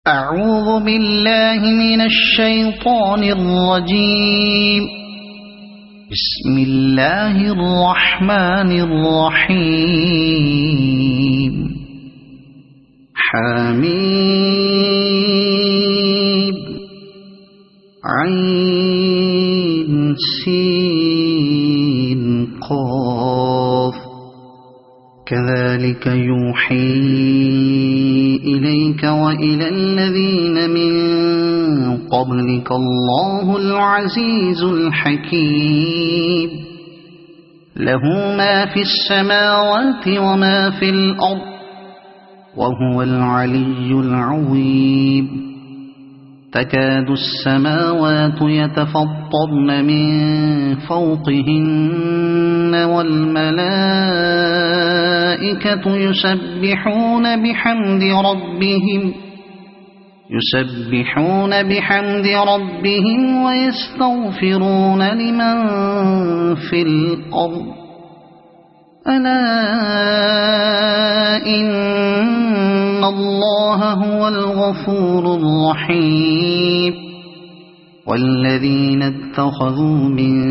أعوذ بالله من الشيطان الرجيم. بسم الله الرحمن الرحيم. حميد عين سين قاف كذلك يوحي إليك وإلى الذين من قبلك الله العزيز الحكيم. له ما في السماوات وما في الأرض وهو العلي العظيم. تكاد السماوات يتفطرن من فوقهن والملائكة يسبحون بحمد ربهم ويستغفرون لمن في الأرض. ألا إن الله هو الغفور الرحيم. والذين اتخذوا من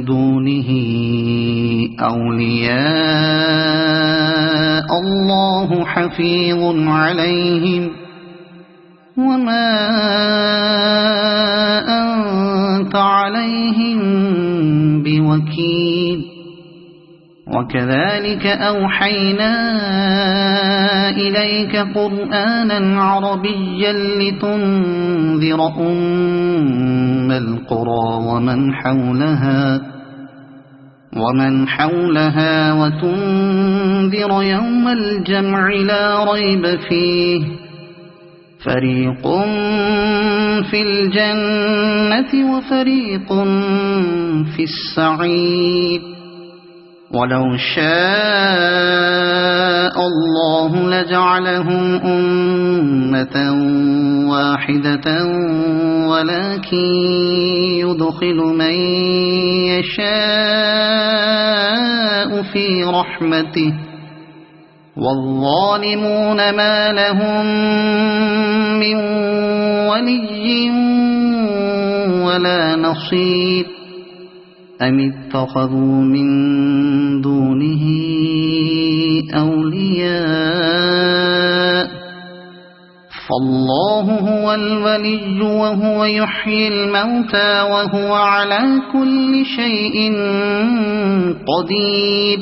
دونه أولياء الله حفيظ عليهم وما أنت عليهم بوكيل. وكذلك أوحينا إليك قرآنا عربيا لتنذر أم القرى ومن حولها وتنذر يوم الجمع لا ريب فيه. فريق في الجنة وفريق في السعير. ولو شاء الله لجعلهم أمة واحدة ولكن يدخل من يشاء في رحمته والظالمون ما لهم من ولي ولا نصير. أم اتخذوا من دونه أولياء فالله هو الولي وهو يحيي الموتى وهو على كل شيء قدير.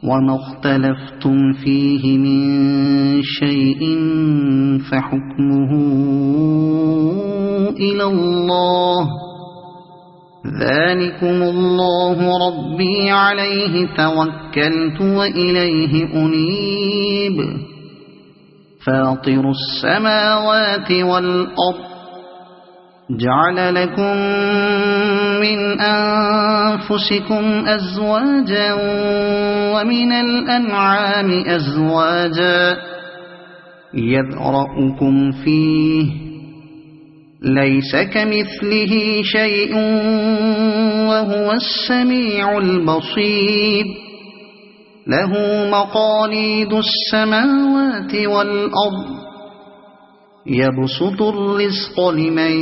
وما اختلفتم فيه من شيء فحكمه إلى الله. ذلكم الله ربي عليه توكلت وإليه أنيب. فاطر السماوات والأرض جعل لكم من أنفسكم أزواجا ومن الأنعام أزواجا يذرأكم فيه ليس كمثله شيء وهو السميع البصير. له مقاليد السماوات والأرض يبسط الرزق لمن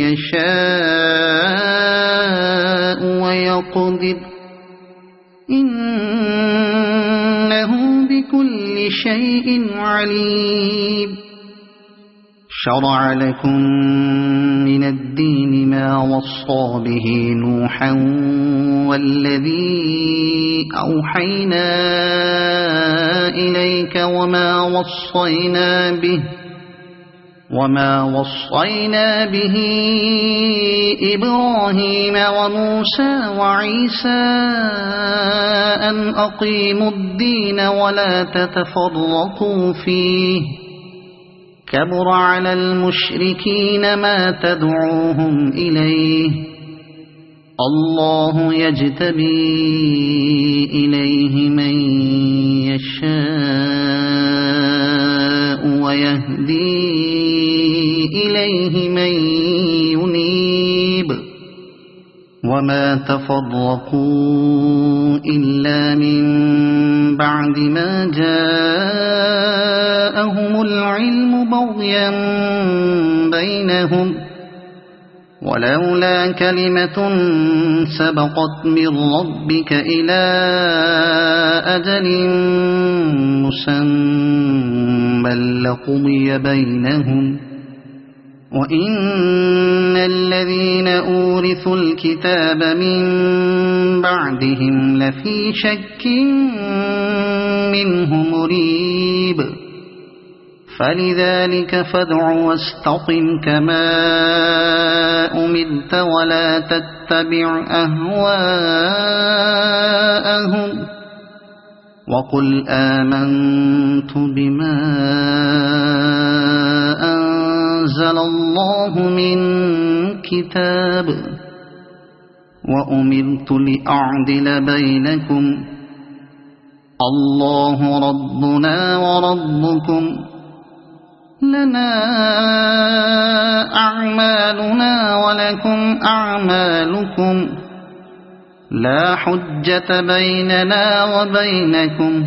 يشاء ويقدر إنه بكل شيء عليم. شرع لكم من الدين ما وصى به نوحا والذي أوحينا إليك وما وصينا به إبراهيم وموسى وعيسى أن أقيموا الدين ولا تتفرقوا فيه. كبر على المشركين ما تدعوهم إليه. الله يجتبي إليه من يشاء ويهدي إليه من ينيب. وما تفرقوا إلا من بعد ما جاءهم العلم بغيا بينهم ولولا كلمة سبقت من ربك إلى أجل مسمى لقضي بينهم وإن الذين أورثوا الكتاب من بعدهم لفي شك منه مريب فلذلك فادع واستقم كما أمرت ولا تتبع أهواءهم وقل آمنت بما أنزل الله من كتاب وأمرت لأعدل بينكم الله ربنا وربكم لنا أعمالنا ولكم أعمالكم لا حجة بيننا وبينكم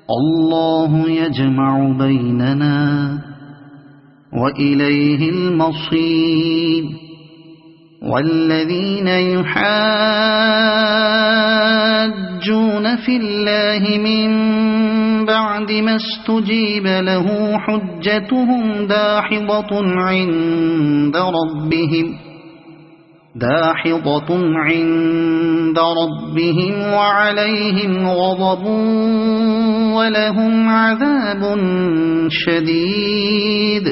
الله يجمع بيننا وإليه المصير والذين يحاجون في الله من بعد ما استجيب له حجتهم داحضة عند ربهم وعليهم غضب ولهم عذاب شديد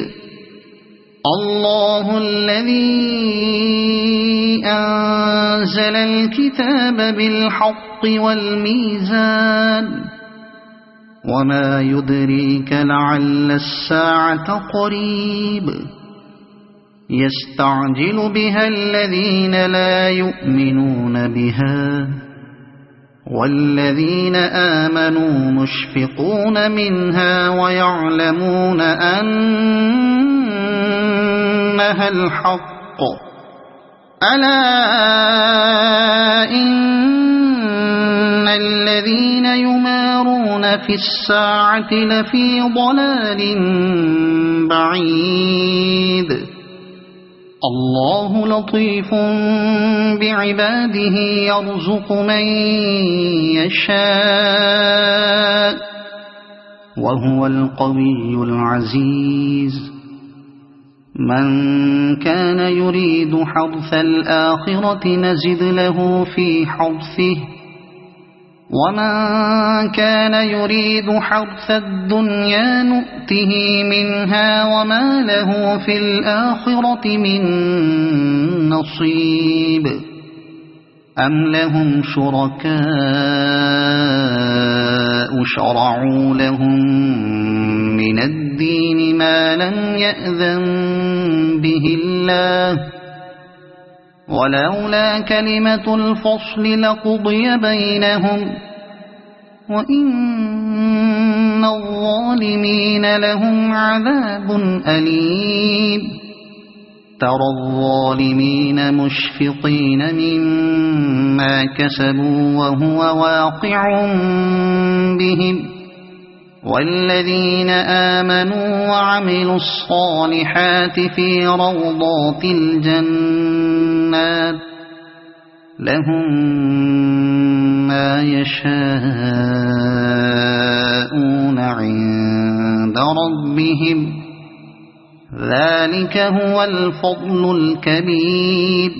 الله الذي أنزل الكتاب بالحق والميزان وما يدريك لعل الساعة قريب يستعجل بها الذين لا يؤمنون بها والذين آمنوا مشفقون منها ويعلمون أنها الحق ألا إن الذين يمارون في الساعة لفي ضلال بعيد الله لطيف بعباده يرزق من يشاء وهو القوي العزيز من كان يريد حرث الآخرة نزد له في حرثه ومن كان يريد حرث الدنيا نؤته منها وما له في الآخرة من نصيب أم لهم شركاء شرعوا لهم من الدين ما لم يأذن به الله ولولا كلمة الفصل لقضي بينهم وإن الظالمين لهم عذاب أليم ترى الظالمين مشفقين مما كسبوا وهو واقع بهم والذين آمنوا وعملوا الصالحات في روضات الجنات لهم ما يشاءون عند ربهم ذلك هو الفضل الكبير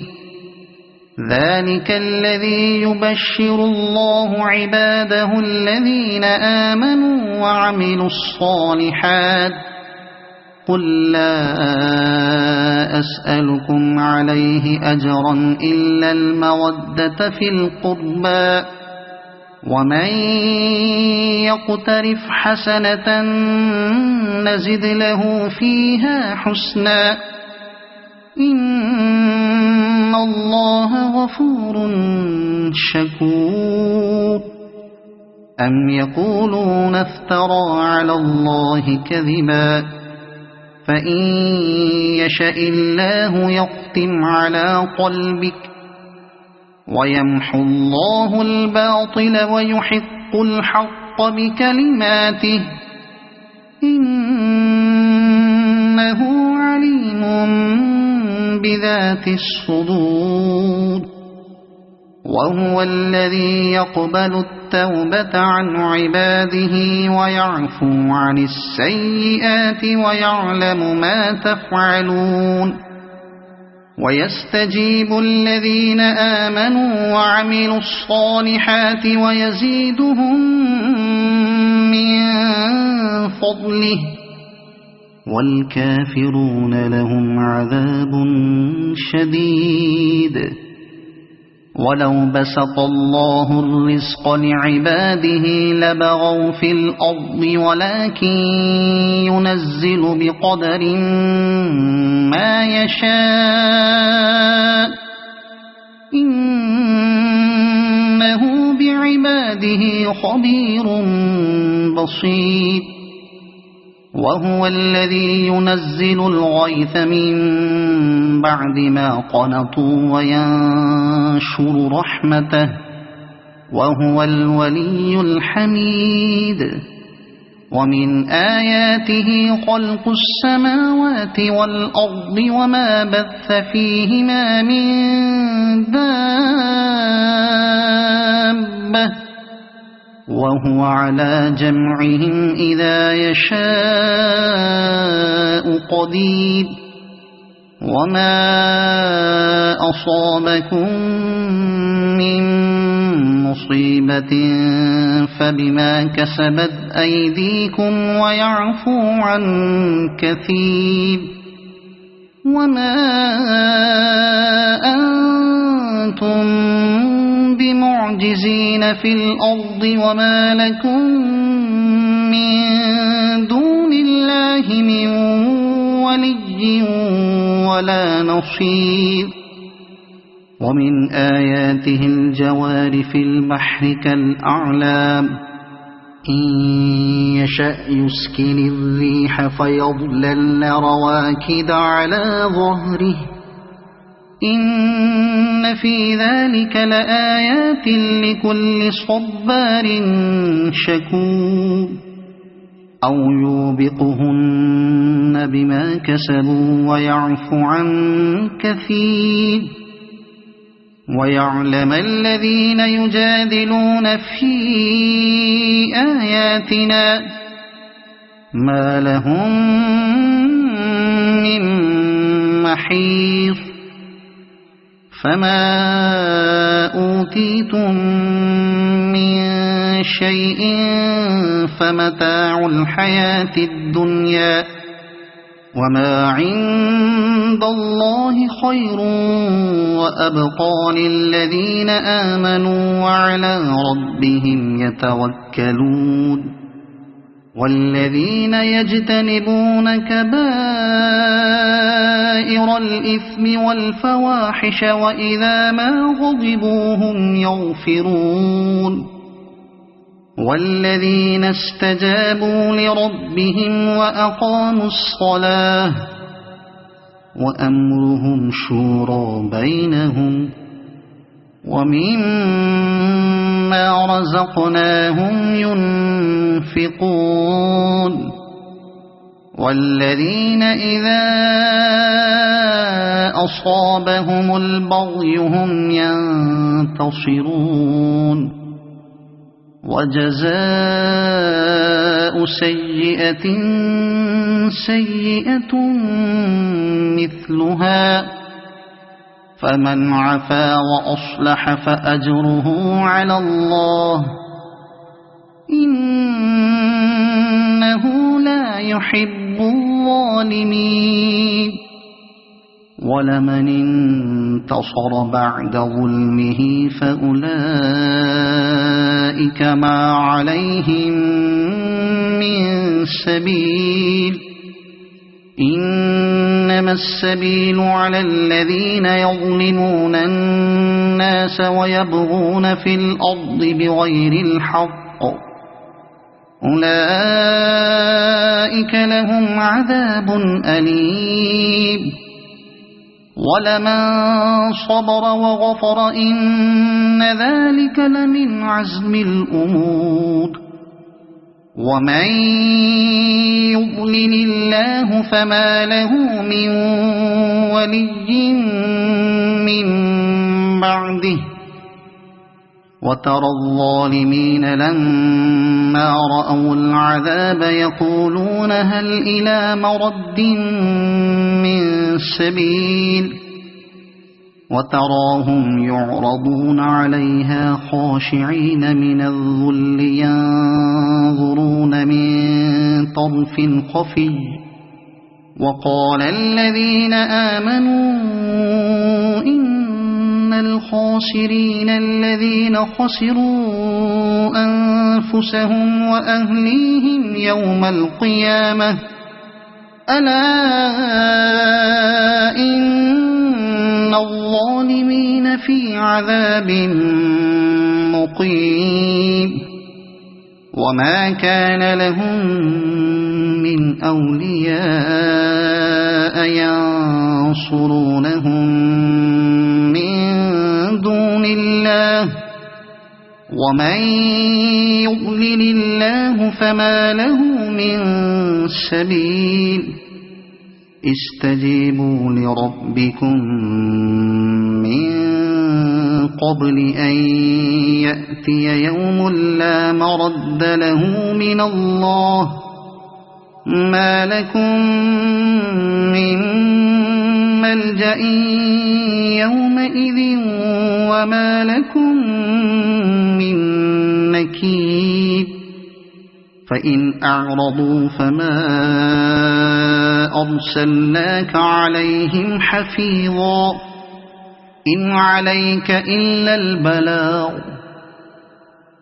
ذلك الذي يبشر الله عباده الذين آمنوا وعملوا الصالحات قل لا أسألكم عليه أجرا إلا المودة في القربى ومن يقترف حسنة نزد له فيها حسنا إن الله غفور شكور أم يقولون افترى على الله كذبا فإن يشاء الله يختم على قلبك ويمحو الله الباطل ويحق الحق بكلماته إنه عليم بذات الصدور وهو الذي يقبل التوبة عن عباده ويعفو عن السيئات ويعلم ما تفعلون ويستجيب الذين آمنوا وعملوا الصالحات ويزيدهم من فضله والكافرون لهم عذاب شديد ولو بسط الله الرزق لعباده لبغوا في الأرض ولكن ينزل بقدر ما يشاء إنه بعباده خبير بصير وهو الذي ينزل الغيث من بعد ما قنطوا وينشر رحمته وهو الولي الحميد ومن آياته خلق السماوات والأرض وما بث فيهما من دابة وهو على جمعهم إذا يشاء قدير وما أصابكم من مصيبة فبما كسبت أيديكم ويعفو عن كثير وما أنتم بمعجزين في الأرض وما لكم من دون الله من ولي ولا نصير ومن آياته الجوار في البحر كالأعلام إن يشأ يسكن الريح فيظللن رواكد على ظهره إن في ذلك لآيات لكل صبار شكور أو يوبقهن بما كسبوا ويعفو عن كثير ويعلم الذين يجادلون في آياتنا ما لهم من محيص فما أوتيتم من شيء فمتاع الحياة الدنيا وما عند الله خير وأبقى للذين آمنوا وعلى ربهم يتوكلون والذين يجتنبون كبائر الإثم والفواحش وإذا ما غضبوا هم يغفرون والذين استجابوا لربهم وأقاموا الصلاة وأمرهم شورى بينهم ومما رزقناهم ينفقون والذين إذا أصابهم البغي هم ينتصرون وجزاء سيئة سيئة مثلها فمن عفا وأصلح فأجره على الله إنه لا يحب الظالمين ولمن انتصر بعد ظلمه فأولئك ما عليهم من سبيل إنما السبيل على الذين يظلمون الناس ويبغون في الأرض بغير الحق أولئك لهم عذاب أليم ولمن صبر وغفر إن ذلك لمن عزم الأمور ومن يضلل الله فما له من ولي من بعده وترى الظالمين لما رأوا العذاب يقولون هل إلى مرد من سبيل وتراهم يعرضون عليها خاشعين من الذل ينظرون من طرف خفي وقال الذين آمنوا إن الخاسرين الذين خسروا أنفسهم وأهليهم يوم القيامة ألا إن الظالمين في عذاب مقيم وما كان لهم من أولياء ينصرونهم من دون الله ومن يضلل الله فما له من سبيل استجيبوا لربكم من قبل أن يأتي يوم لا مرد له من الله ما لكم من ملجأ يومئذ وما لكم من نكير فإن أعرضوا فما أرسلناك عليهم حفيظا إن عليك إلا البلاغ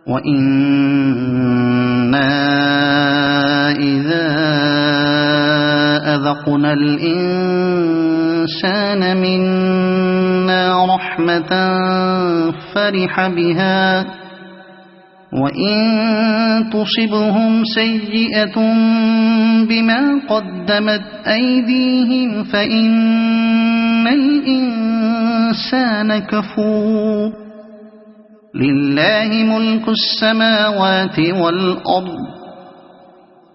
وإنا إذا أذقنا الإنسان منا رحمة فرح بها وإن تصبهم سيئة بما قدمت أيديهم فإن الإنسان كفور لله ملك السماوات والأرض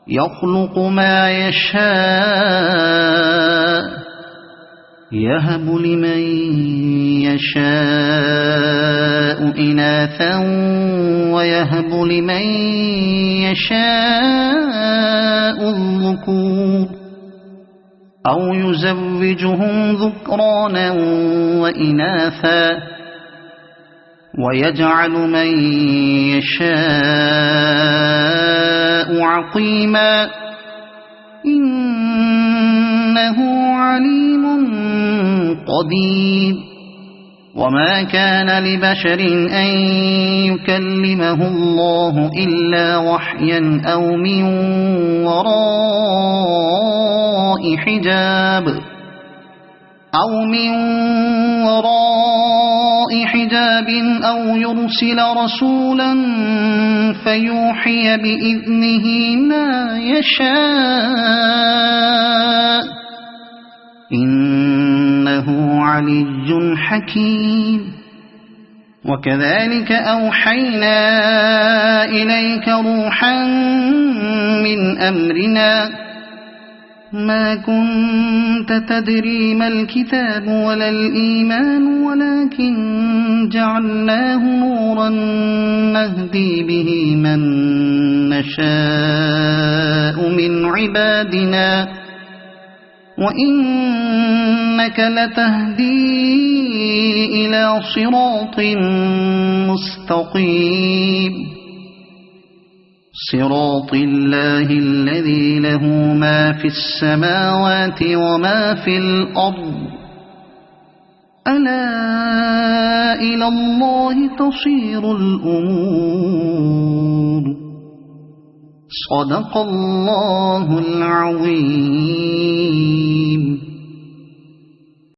يخلق ما يشاء يهب لمن يشاء إناثا ويهب لمن يشاء الذكور أو يزوجهم ذكرانا وإناثا ويجعل من يشاء عقيما إنه عليم قدير وما كان لبشر أن يكلمه الله إلا وحيا أو من وراء حجاب أو يرسل رسولا فيوحي بإذنه ما يشاء إنه علي حكيم وكذلك أوحينا إليك روحا من أمرنا ما كنت تدري ما الكتاب ولا الإيمان ولكن جعلناه نورا نهدي به من نشاء من عبادنا وإنك لتهدي إلى صراط مستقيم صراط الله الذي له ما في السماوات وما في الأرض ألا إلى الله تصير الأمور صدق الله العظيم.